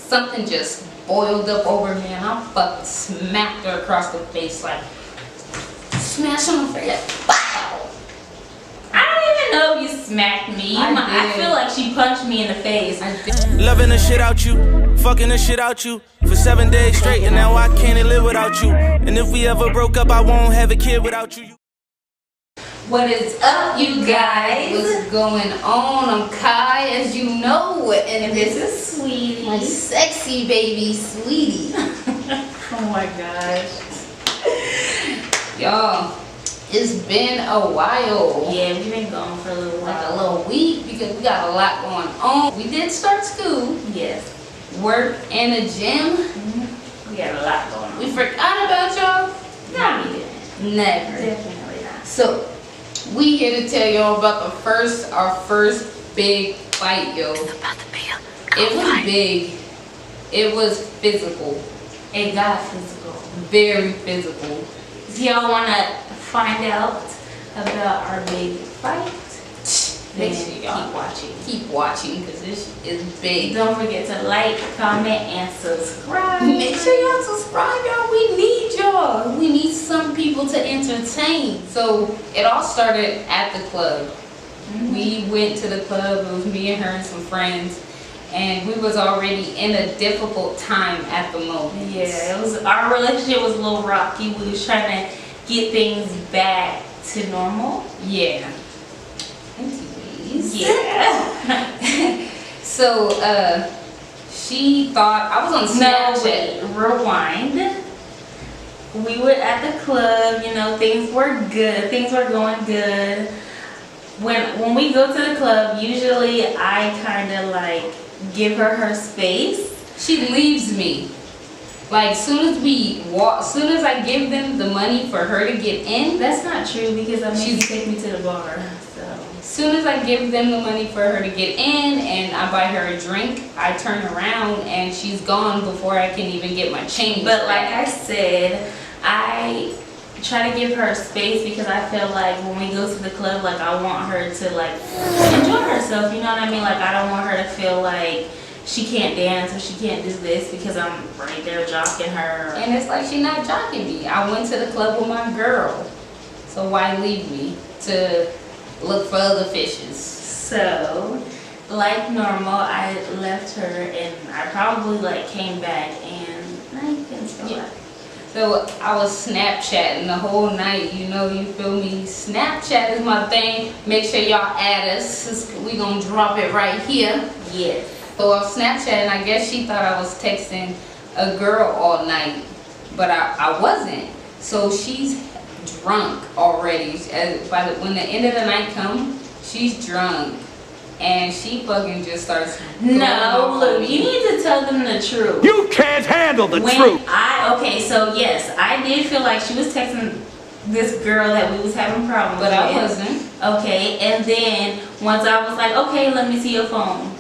something just boiled up over me, and I fucking smacked her across the face, like smash on the face. Wow. I don't even know if you smacked me. I feel like she punched me in the face. Loving the shit out you, fucking the shit out you for 7 days straight, and now I can't live without you. And if we ever broke up, I won't have a kid without you. What is up, you guys? What's going on? I'm Kai, as you know, and this is Sweetie, my sexy baby, Sweetie. Oh my gosh. Y'all, it's been a while. Yeah, we've been gone for a little while. Like a little week, because we got a lot going on. We did start school. Yes. Work and a gym. We got a lot going on. We forgot about y'all? No, we didn't. Never. Definitely not. So, we here to tell y'all about our first big fight, yo. It's about to be It was big. It was physical. It got physical. Very physical. If y'all want to find out about our big fight, Make then sure y'all keep watching. keep watching, because this is big. Don't forget to like, comment, and subscribe. Make sure y'all subscribe, y'all. We need y'all. We need some people to entertain. So it all started at the club. We went to the club. It was me and her and some friends, and we was already in a difficult time at the moment. Yeah, it was. Our relationship was a little rocky. We was trying to get things back to normal. Yeah. Yeah. So she thought I was on No, Snapchat. wait, rewind. We were at the club, you know, things were good, things were going good. When we go to the club, usually I kind of like give her space. She leaves me. Like, soon as we walk, soon as I give them the money for her to get in, That's not true, because I made you take me to the bar. So soon as I give them the money for her to get in and I buy her a drink, I turn around and she's gone before I can even get my change. But like I said, I try to give her space because I feel like when we go to the club, like I want her to like enjoy herself, you know what I mean? Like I don't want her to feel like she can't dance or she can't do this because I'm right there jocking her. And it's like she's not jocking me. I went to the club with my girl. So why leave me to look for other fishes? So, like normal, I left her and I probably like came back and now you can still laugh. So I was Snapchatting the whole night, you know, you feel me? Snapchat is my thing. Make sure y'all add us. We gonna drop it right here. Yes. So I was Snapchatting. I guess she thought I was texting a girl all night, but I wasn't. So she's drunk already. When the end of the night comes, she's drunk. And she fucking just starts going No, off on look, me. you need to tell them the truth. You can't handle the truth. Okay, so yes, I did feel like she was texting this girl that we was having problems But with. I wasn't. Okay, and then once I was like, okay, let me see your phone.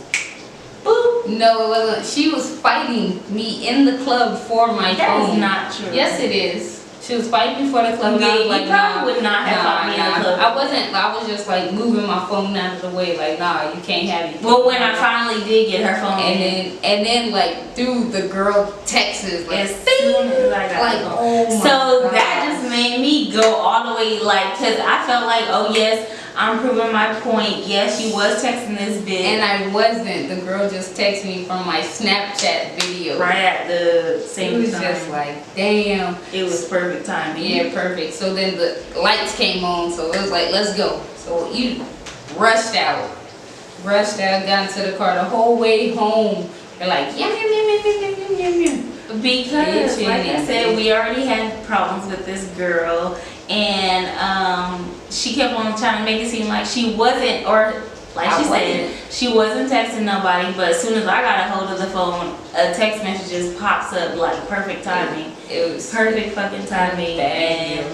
Boop. No, it wasn't. She was fighting me in the club for my That phone. is not true. Yes, it is. She was fighting me for the club. And I Yeah, was you like, probably would not have fought me in the club. I wasn't. I was just like moving my phone out of the way. Like, nah, you can't have it. Well, when I finally did get her phone, and then like through the girl texts, like, as soon as I got like, the phone. oh my So God. that just made me go all the way, like, cause I felt like, oh yes, I'm proving my point. Yes, she was texting this bitch. And I wasn't. The girl just texted me from my Snapchat video. Right at the same time. It was just like, damn. It was perfect timing. Yeah, perfect. So then the lights came on, so it was like, let's go. So you rushed out, got into the car the whole way home. You're like, yum, yum, yum, yum, yum, yum, yum, yum. Because, like I said, we already had problems with this girl, and she kept on trying to make it seem like she wasn't, or like she said, she wasn't texting nobody. But as soon as I got a hold of the phone, a text message just pops up, like perfect timing. It was perfect fucking timing, and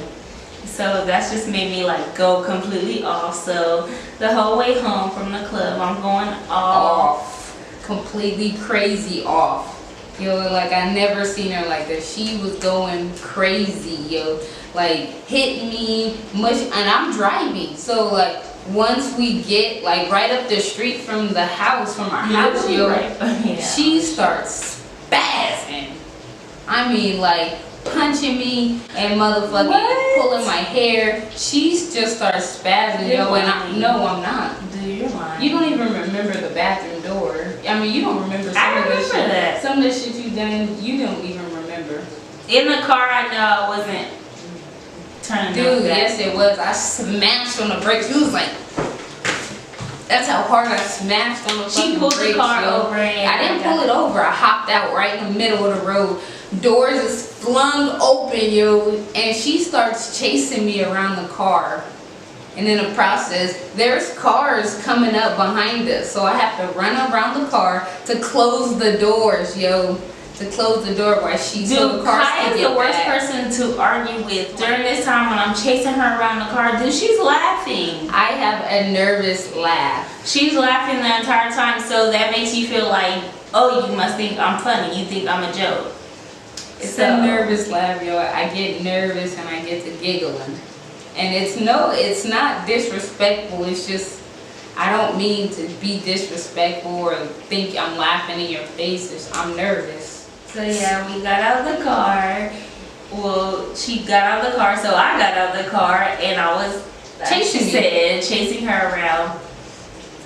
so that's just made me like go completely off. So the whole way home from the club, I'm going off, completely crazy off. Yo, like I never seen her like that. She was going crazy, yo. Like hit me, much, and I'm driving. So like once we get like right up the street from the house, from our house, yo, yeah. she starts laughing. I mean, like, punching me and motherfucking pulling my hair. She's just started spazzing, yo, and no, I'm not. Dude, you're lying. You don't even remember the bathroom door. I mean, you don't remember some of the shit. That. Some of the shit you done, you don't even remember. In the car, I know I wasn't turning. Dude, yes, it was. I smashed on the brakes. He was like, that's how hard I smashed on the fucking brakes. She pulled the car over. I didn't pull it over. I hopped out right in the middle of the road. Doors is flung open, yo, and she starts chasing me around the car. And in the process, there's cars coming up behind us, so I have to run around the car to close the doors, yo. To close the door while she Dude, Kai is the worst person to argue with. During this time when I'm chasing her around the car, dude, she's laughing. I have a nervous laugh. She's laughing the entire time, so that makes you feel like, oh, you must think I'm funny. You think I'm a joke. It's a nervous laugh, yo. I get nervous and I get to giggling. And it's not disrespectful. It's just, I don't mean to be disrespectful or think I'm laughing in your face. I'm nervous. So yeah, we got out of the car. Well, she got out of the car, so I got out of the car, and I was, chasing her around.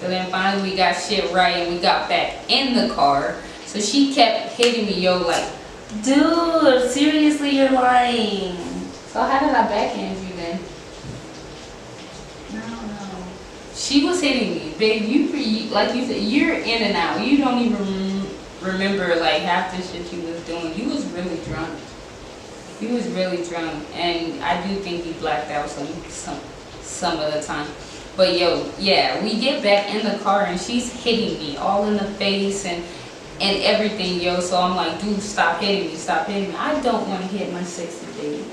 So then finally we got shit right, and we got back in the car. So she kept hitting me, yo, like, dude, seriously, you're lying. So how did I backhand you then? I don't know. She was hitting me, babe. You like you said, you're in and out. You don't even remember like half the shit you was doing. You was really drunk. You was really drunk, and I do think you blacked out some of the time. But yo, yeah, we get back in the car and she's hitting me all in the face and everything, yo. So I'm like, dude, stop hitting me, stop hitting me. I don't want to hit my sexy baby.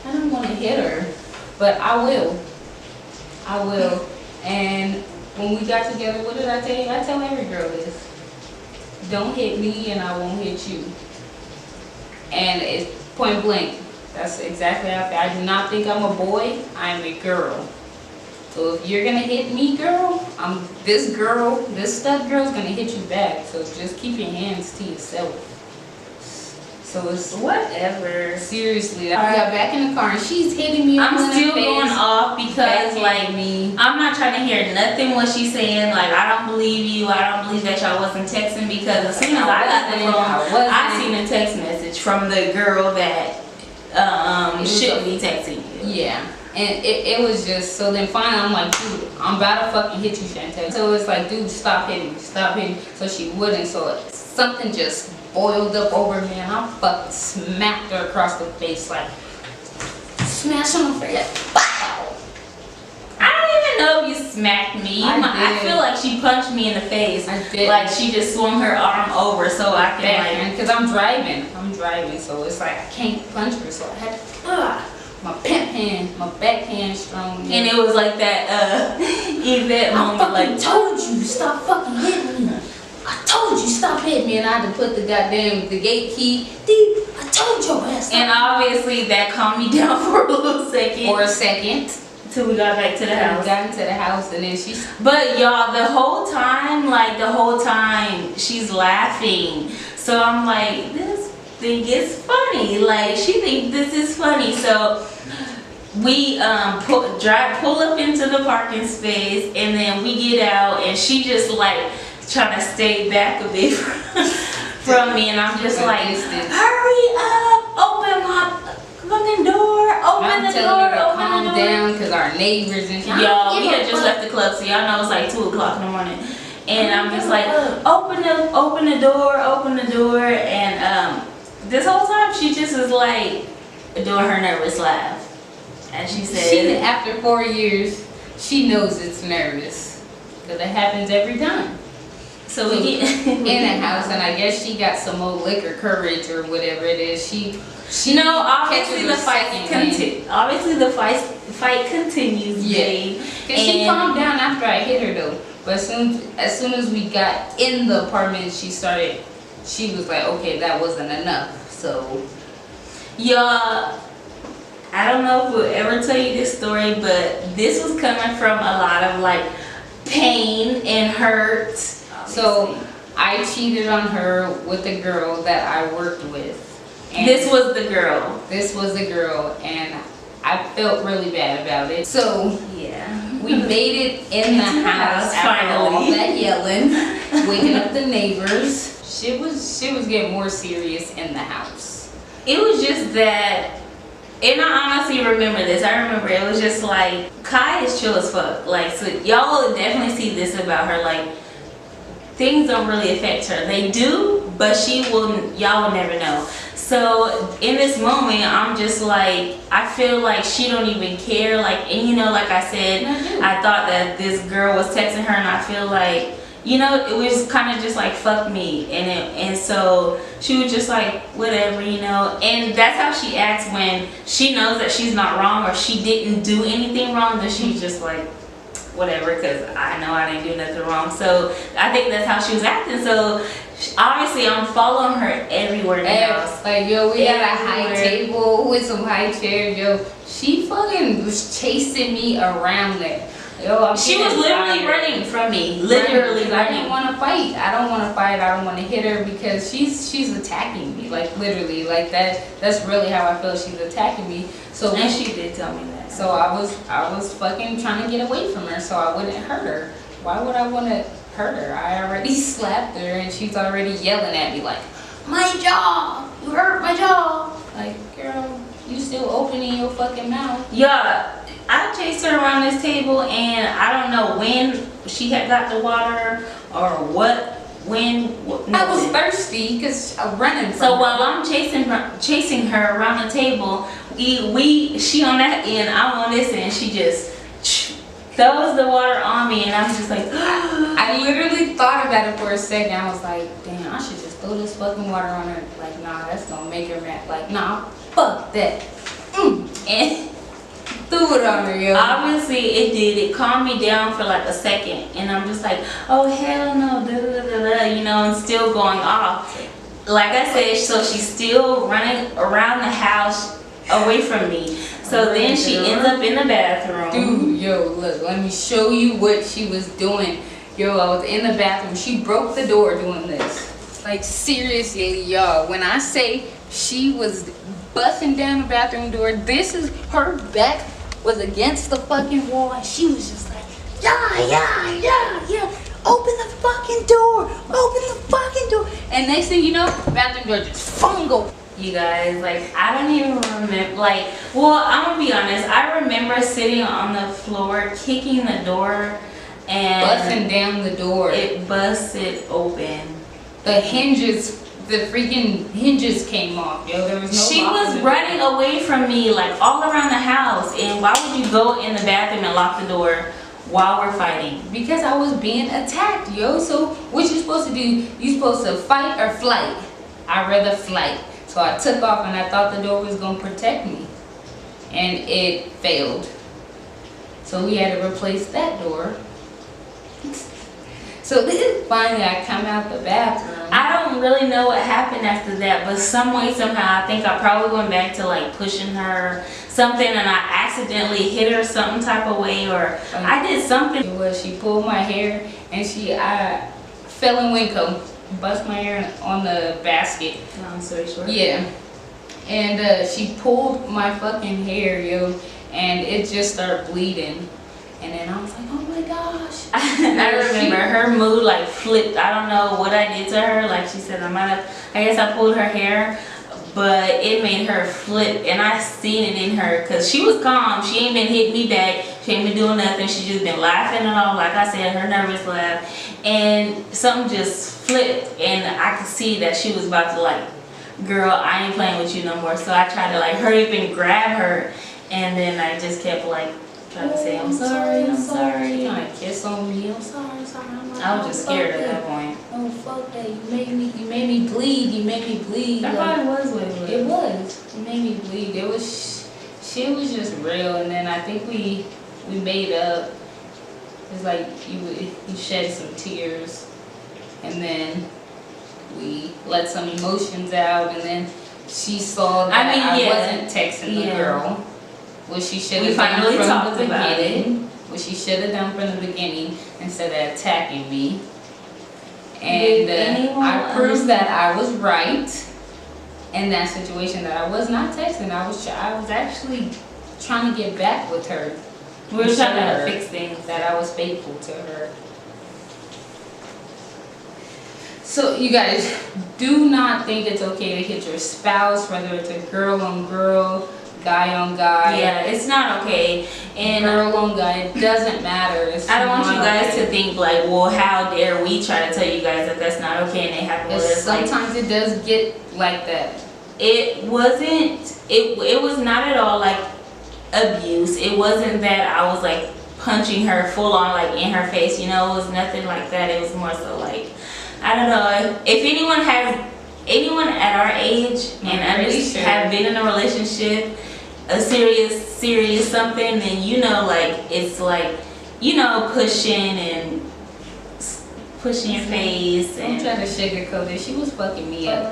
I don't want to hit her, but I will. I will. And when we got together, what did I tell you? I tell every girl this. Don't hit me and I won't hit you. And it's point blank. That's exactly how I feel. I do not think I'm a boy. I'm a girl. So if you're gonna hit me, girl, this stud girl's gonna hit you back. So just keep your hands to yourself. So it's whatever. Seriously, I got back in the car and she's hitting me. I'm still going off because like I'm not trying to hear nothing what she's saying. Like I don't believe you. I don't believe that y'all wasn't texting because as soon as I got the phone, I seen a text message from the girl that shouldn't be texting you. Yeah. And it was just, so then finally I'm like, dude, I'm about to fucking hit you, Chantel. So it's like, dude, stop hitting me, stop hitting me. So she wouldn't, so something just boiled up over me and I fucking smacked her across the face, like, smash on the face, wow. I don't even know if you smacked me. I feel like she punched me in the face. I did. Like she just swung her arm over so I can like, because I'm driving, so it's like I can't punch her, so I had to, my backhand strong. And it was like that, Yvette moment. I fucking told you, stop fucking hitting me. I told you, stop hitting me. And I had to put the gate key deep. I told your ass. And obviously that calmed me down for a little second. For a second. Till we got back to the house. We got into the house and then she's. But y'all, the whole time, she's laughing. So I'm like, this thing is funny. Like she thinks this is funny. So we pull up into the parking space and then we get out and she just like trying to stay back a bit from me and I'm just like, hurry up, open my fucking door, open the door, calm down because our neighbors and shit. Y'all, we had just left the club, so y'all know it's like 2 o'clock in the morning. And I'm just like, open the door, and this whole time she just is like doing her nervous laugh. And she said, after 4 years, she knows it's nervous because it happens every time. So we get in the house, and I guess she got some old liquor courage or whatever it is. Obviously the fight continues. Yeah, because she calmed down after I hit her though. But as soon as we got in the apartment, she was like, okay, that wasn't enough. So, y'all, I don't know if we'll ever tell you this story, but this was coming from a lot of like pain and hurt. So I cheated on her with the girl that I worked with. And this was the girl. This was the girl, and I felt really bad about it. So yeah, we made it in the house after all that yelling, waking up the neighbors. Shit was getting more serious in the house. It was just that, and I honestly remember this. I remember it was just like, Kai is chill as fuck. Like, so y'all will definitely see this about her. Like, things don't really affect her. They do, but y'all will never know. So in this moment, I'm just like, I feel like she don't even care. Like, and you know, like I said, I thought that this girl was texting her, and I feel like, you know, it was kind of just like, fuck me. And so she was just like, whatever, you know. And that's how she acts when she knows that she's not wrong or she didn't do anything wrong. Then she's just like, whatever, because I know I didn't do nothing wrong. So I think that's how she was acting. So obviously I'm following her everywhere in the house. Like, yo, we got a high table with some high chairs. Yo, she fucking was chasing me around there. Yo, she was literally running from me. Literally running. I didn't want to fight. I don't want to fight. I don't want to hit her because she's attacking me. Like, literally, like that's really how I feel. She's attacking me. So and she did tell me that. So I was fucking trying to get away from her so I wouldn't hurt her. Why would I want to hurt her? I already slapped her and she's already yelling at me like, my jaw, you hurt my jaw. Like, girl, you still opening your fucking mouth. Yeah, I chased her around this table, and I don't know when she had got the water or what. I was thirsty because I'm running. So while I'm chasing her around the table, she on that end, I'm on this end. She just throws the water on me, and I'm just like, I literally thought about it for a second. I was like, damn, I should just throw this fucking water on her. Like, nah, that's gonna make her mad. Like, nah, fuck that. And threw it on her, yo. Obviously it did. It calmed me down for like a second, and I'm just like, oh hell no, da, da, da, da, you know, and still going off. Like I said, so she's still running around the house away from me. So then she ends up in the bathroom. Dude, yo, look, let me show you what she was doing. Yo, I was in the bathroom. She broke the door doing this. Like, seriously, y'all, when I say she was busting down the bathroom door, this is her back was against the fucking wall, and she was just like, yeah, open the fucking door, and next thing you know, bathroom door just fungal. You guys, like, I don't even remember, like, well, I'm gonna be honest, I remember sitting on the floor, kicking the door, and busting down the door. It busted open. The freaking hinges came off, yo. There was no. She was running away from me, like, all around the house. And why would you go in the bathroom and lock the door while we're fighting? Because I was being attacked, yo. So what you supposed to do? You supposed to fight or flight? I'd rather flight. So I took off, and I thought the door was gonna protect me, and it failed. So we had to replace that door. So then finally I come out the bathroom. I don't really know what happened after that, but some way, somehow, I think I probably went back to like pushing her something, and I accidentally hit her some type of way, or I did something. It was, she pulled my hair, and I fell in Winco, bust my hair on the basket. Long story short. Yeah. And she pulled my fucking hair, yo, and it just started bleeding. And then I was like, oh my gosh. I remember her mood like flipped. I don't know what I did to her. Like she said, I guess I pulled her hair, but it made her flip. And I seen it in her because she was calm. She ain't been hitting me back. She ain't been doing nothing. She just been laughing and all. Like I said, her nervous laugh. And something just flipped. And I could see that she was about to like, girl, I ain't playing with you no more. So I tried to like hurry up and grab her. And then I just kept like, trying to say, I'm sorry. Trying to kiss on me. I'm sorry. I was just scared at that point. Oh, fuck that. You made me bleed. That probably was what it was. It was. It made me bleed. Shit was just real. And then I think we made up. It's like you shed some tears. And then we let some emotions out. And then she saw that I wasn't texting the girl. What she should have done from the beginning. What she should have done from the beginning instead of attacking me. And I proved that I was right in that situation, that I was not texting. I was actually trying to get back with her. We were trying to fix things. That I was faithful to her. So you guys, do not think it's okay to hit your spouse, whether it's a girl on girl, guy on guy. Yeah, it's not okay. And girl on guy, it doesn't matter. I don't want you guys to think like, well, how dare we try to tell you guys that that's not okay and it happened with us. Sometimes it does get like that. It wasn't. It was not at all like abuse. It wasn't that I was like punching her full on like in her face. You know, it was nothing like that. It was more so like, I don't know. If anyone at our age and have been in a relationship, a serious something, then you know, like it's like, you know, pushing your face. I'm trying to sugarcoat it. She was fucking me up,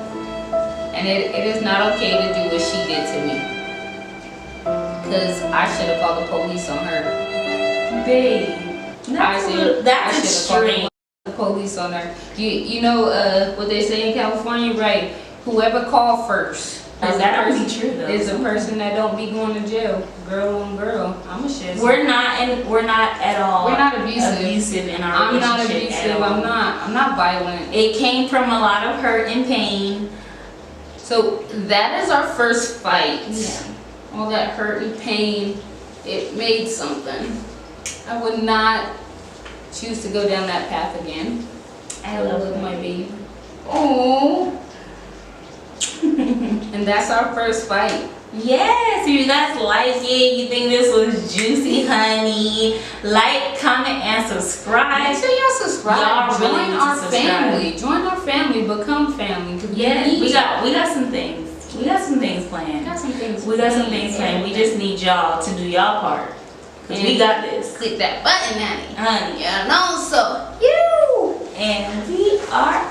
and it is not okay to do what she did to me. Cause I should have called the police on her, babe. That's extreme. The police on her. You know what they say in California, right? Whoever called first that don't be true though. Is a person that don't be going to jail. Girl on girl. I'm a shit. We're not at all. We're not abusive. Abusive in our relationship. I'm not abusive. I'm not violent. It came from a lot of hurt and pain. So that is our first fight. Yeah. All that hurt and pain, it made something. I would not choose to go down that path again. I love my baby. Oh. And that's our first fight. Yes, if you guys like it, you think this was juicy, honey, like, comment, and subscribe. Make sure y'all subscribe. Join our family. Join our family. Become family. Yes, we got some things. We got some things planned. We got some things planned. We just need y'all to do y'all part. Cause we got this. Click that button, honey. Honey. Yeah, know so. And we are